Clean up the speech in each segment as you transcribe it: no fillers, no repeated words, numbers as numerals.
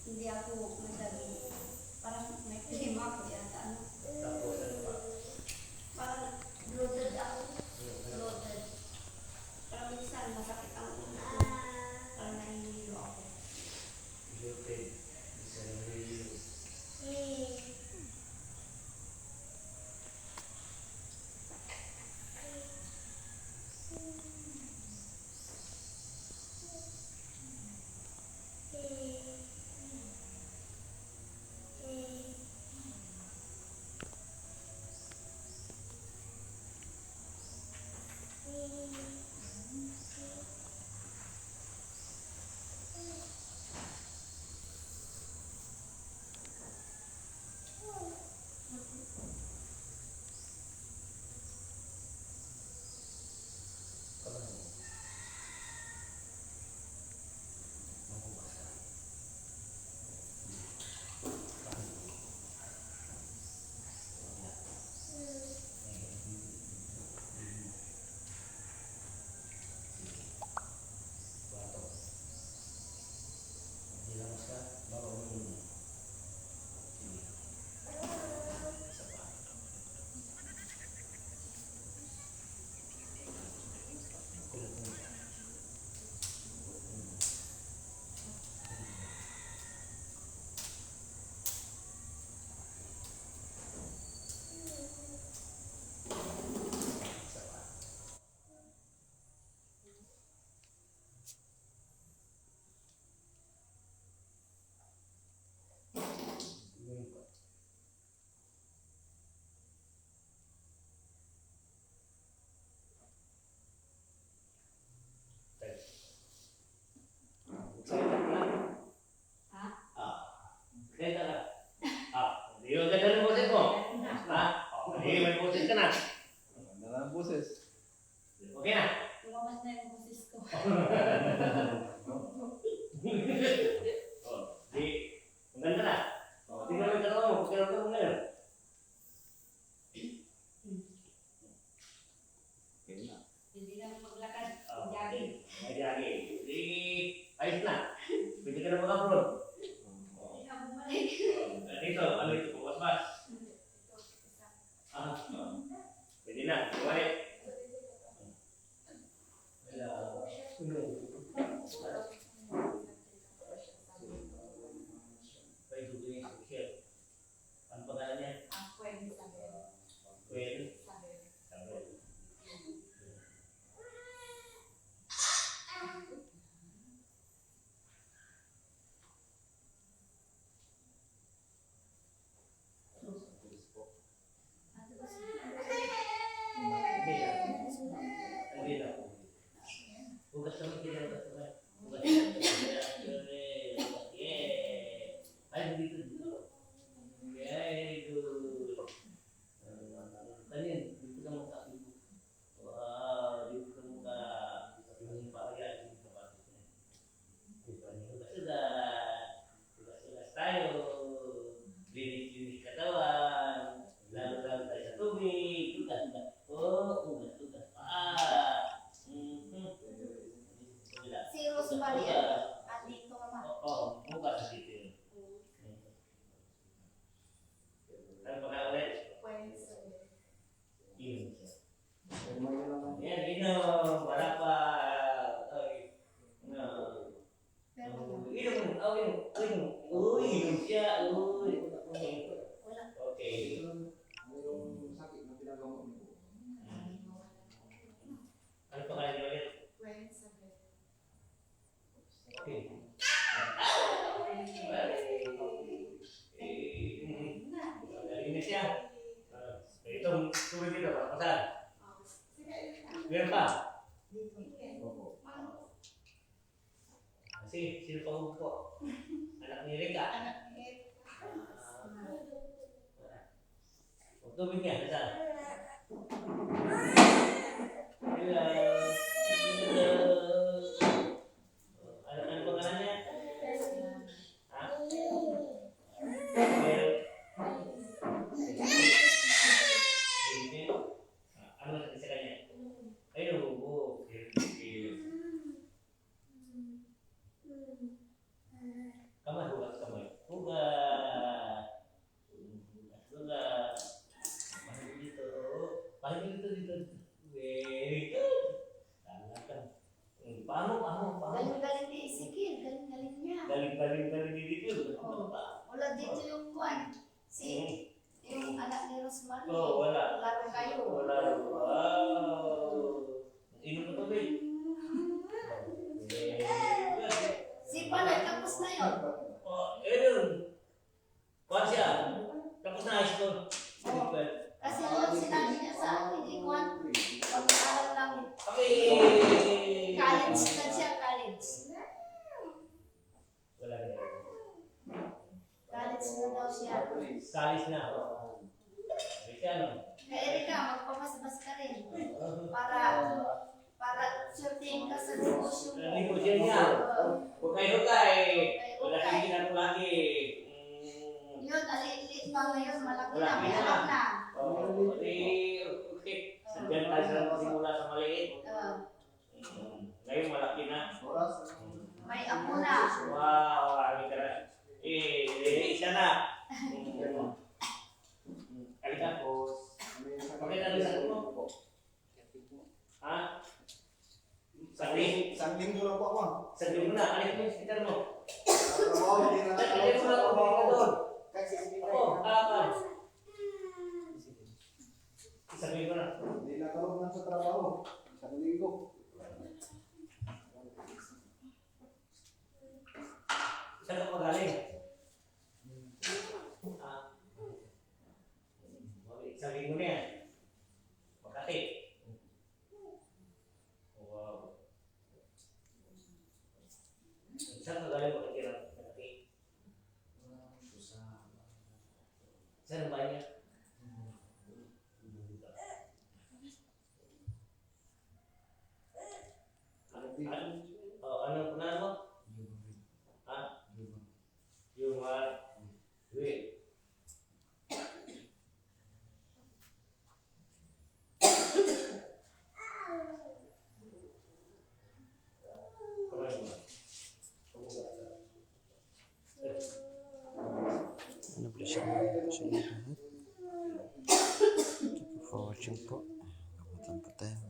hindi ako masyadong, parang may klima ko yata, ano. Tapos ano pa? Parang bloated ako. Bloated. Parang minsan masakit ang ulo ko. Parang nahihilo ako. Bloated. Isa na rin. Kamay mo. Magbubasa. Bato. Hilamas ka. Baka mo. Sige. Isa pa. Kulit mo. Isa pa. Ganun pa. Tayo. Salita ka lang. Ha? Salita ka. Hindi yung ganda ng boses mo. Ha? Hindi, may boses ka na. Ganda na ang boses. Okay na. Lumabas na yung boses ko. Di, ang ganda na. Di ka lang tanong mo, pagkakaroon mo ngayon. Okay na. Hindi na maglakad. Jogging. May lagi. Di, ayos na. Pwede ka na mag-upload. Hindi na bumalik. Dito, ano ito, bukas-bas. Pwede na, bumalik. By doing social. Ano pangalan niya? Ako ay sabi. Well, Sabi. sabi. Hindi na. Bukas naman kita bukas naman. Bukas naman. Yeah. Ay, dito, dito. Very good. Kanin, dito ka mukha. Wow, dito ka mukha. Yung pakaya, dito ka mukha. Tugas-tugas tayo. Linis-linis katawan. Lalo-lalo tayo sa tubig. Tugas-tugas. Tugas-tugas. Si Rosemary. At dito naman. Oo, bukas dito yun. Ano pa ka ulit? Inom siya. Yan, inom. Wala pa. No. Inom. Inom. Uy, inom siya. Uy. Wala. Okay. Mayroong sakit na pinagamot mo. Ano pa kaya ulit? Okay. Galing na siya. Ito, tubig dito. Pasan. Meron pa. Sino pa upo? Anak ni Rika. Tubig niya. Pasan. Hello. Ano pangalan niya? Ha? Well, ano sa kanya? Ayun, oo. Kamay, hugas kamay. galing dito. Oh, wala dito yung kwan. Si, yung anak ni Rosemary. Oh, wala. Laro kayo. Wala. Wow. Inom na tubig. Si Panay, tapos na yun. Oh, yun. Kuha siya. Tapos na high school. Oh. Kasi noon sinabi niya sa akin, kwan, pag-aaral lang. Okay. College na siya, college. Wala na. College na daw siya. Salis na. Siya, no? Kaya Erika, magpamasbas ka rin. Para surting ka sa negosyo mo. Negosyo niya. Huwag kayo kay. Wala kayo ginagawa lagi. Yun, aliit pa ngayon, malaki na, Malaki may na. anak na. Okay. Diyan tayo sa simula sa maliit. Ngayon malaki na. May apo na. Wow, kami ka na. Isa na. Kalika po. Pakita rin sa mo. Ha? Saglit. Isang linggo lang po ako. Saglit mo na. Alit mo yung sticker mo. Trabaho, hindi na Alit mo na ako. Balik ka doon. Oo, halapan. Saglit mo na. Hindi nakalog na sa trabaho. Isang linggo. Saan ka magaling? Saglit mo na yan. Makati. Wow. Saan ka galing makikirang Makati? Saan ang bahay niya? Anong punan mo? Ha? Yung wait. Ano po siya sa inyo lahat? Thank you for watching po. Kamutan po tayo.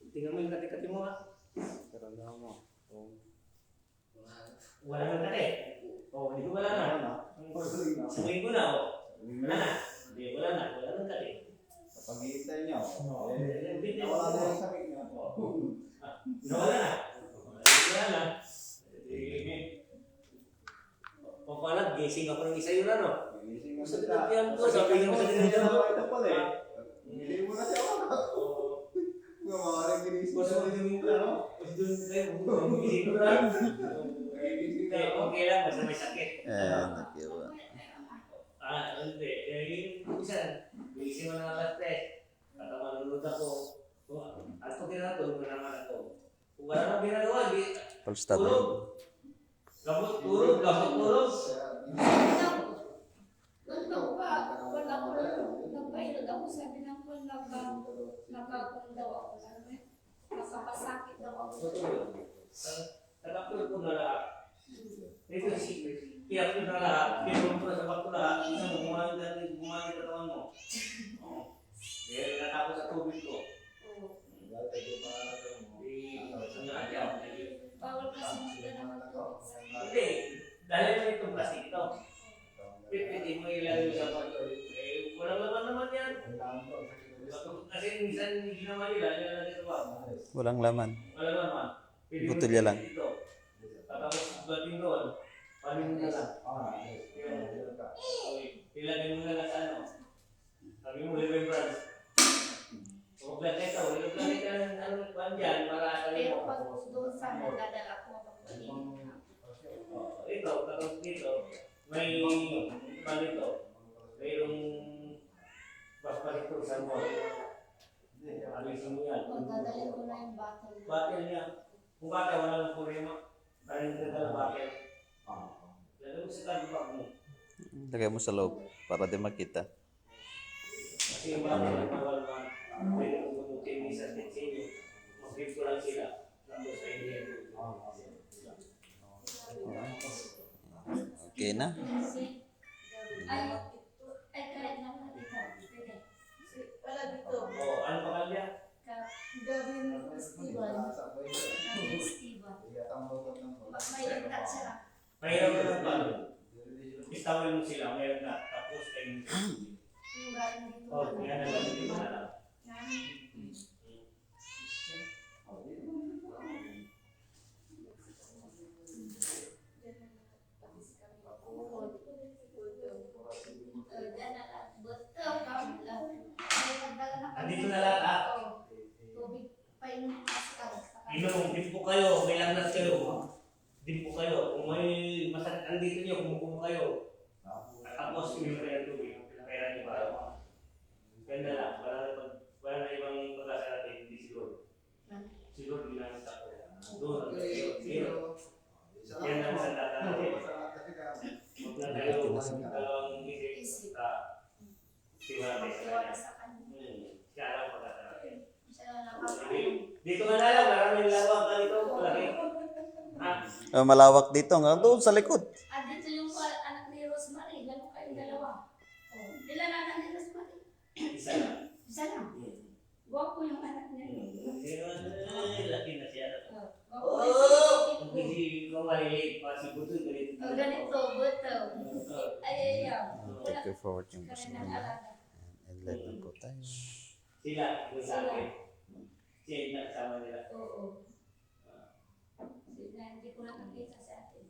Tingnan mo yung kati-kati mo ha. Pero na mo. Wala nang kati. Oh, hindi ko wala na. Sa linggo na oh. Wala na. Hindi, wala na. Wala nang kati. Sa pag-iintay niya. Nawala Wala na yung sakit niya. Nawala na. Wala na. Papalag, gising ako ng isa yun ano. Ginising mo Sa sila. tinapyan ko, sabi nga sa tinapyan ko. Ito pala eh. Hindi mo na siya wala. Kung maaaring ginising Gusto ko din yung ano? Gusto doon tayo. Gising ko lang. Ginising Hindi, na. okay lang. Basta may sakit. Nakiwa. Hindi. Yung isa, gising mo na alas 3. At ako manunod ako. At pag ginagawa, naman ako. Kung wala nang ginagawa, di Full stop. tulog. Gamot tulog, gamot tulog. Nandang pa, wala ko nagpailod ako, sabi ng kwan, nagkakong daw ako, nakapasakit daw ako. Tagapul ko na lahat. Ito si Kaya ko na lahat. Pinulong ko na sa bato lahat. Gumamit katawan mo. Kaya natapos sa tubig ko. Bawal kasi magdala ng tubig sa Hindi. Dahil na itong plastic ito. Pipitin mo ilalim sa bato. Walang laman naman yan. Kasi minsan hindi naman nila. Nilalagay sa bato. Walang laman. Walang laman. Botolya lang. Tapos bating doon. Panin mo na lang. Ilagay mo na lang sa ano. Sabi mo, remembrance. Huwag lang ito. Huwag lang ito ng ano dyan para sa pero mo. pag doon sa nagdadala ko, Ito, Tapos dito, may palito. Mayroong pasparito sa mo. Alisin mo yan. Magdadalhin ko na yung bottle. Bakit niya? Kung bata, wala nang problema. Parang hindi ka bakit. Lagay mo sa talibak mo. Lagay mo sa loob para di makita. Kasi yung bata, bawal man. Pwede kong gumutin ni sa tinsinyo. Mag-grip ko lang sila. Tapos sa inyo. Okay na? Ay, kahit naman dito. Pwede. Wala dito. Oh, ano pa kanya? Gawin festival. Festival. May lagdat sila. Mahirap na lang palo. Istawin mo sila, mayroon na. Tapos kayo mo sila. Yung galing dito. Oh, yan ang gagawin mo na lang. Andito na lahat, ha? Tubig pa yung maskal. Inom, dimpo kayo, may lagnat kayo. Dimpo kayo. Kung may masakit ang dito nyo, kumukumo kayo. Tapos, inom kayo ng tubig. Pera nyo ba? Ganda lang. Wala na ibang pag-asa natin, hindi siguro. Siguro, hindi namin sa ako. Doon, zero. Yan ang sa data natin. Huwag na kayo, dalawang isip. Tiwala sa Tiwala kanya. sa kanya. Siya lang pag-asa natin. Siya lang nakakaalam. Dito nga na lang, maraming lawak na ito. Malaki. Malawak dito nga. Doon sa likod. At dito yung anak ni Rosemary. Lalo kayong dalawa. Oh, ilan anak ni Rosemary? Isa lang. Isa lang. Gwapo yung anak niya. Laki na siya. Gwapo. Kung hindi ko maliliit pa si Buto, ganito. Oh, ganito, buto. Ay. Thank you for watching po sa Kaya mga. alaga. And live na po tayo. Sila, yung sa akin. Siya yung nakasama nila. Oo. Hindi ko na nakita sa atin.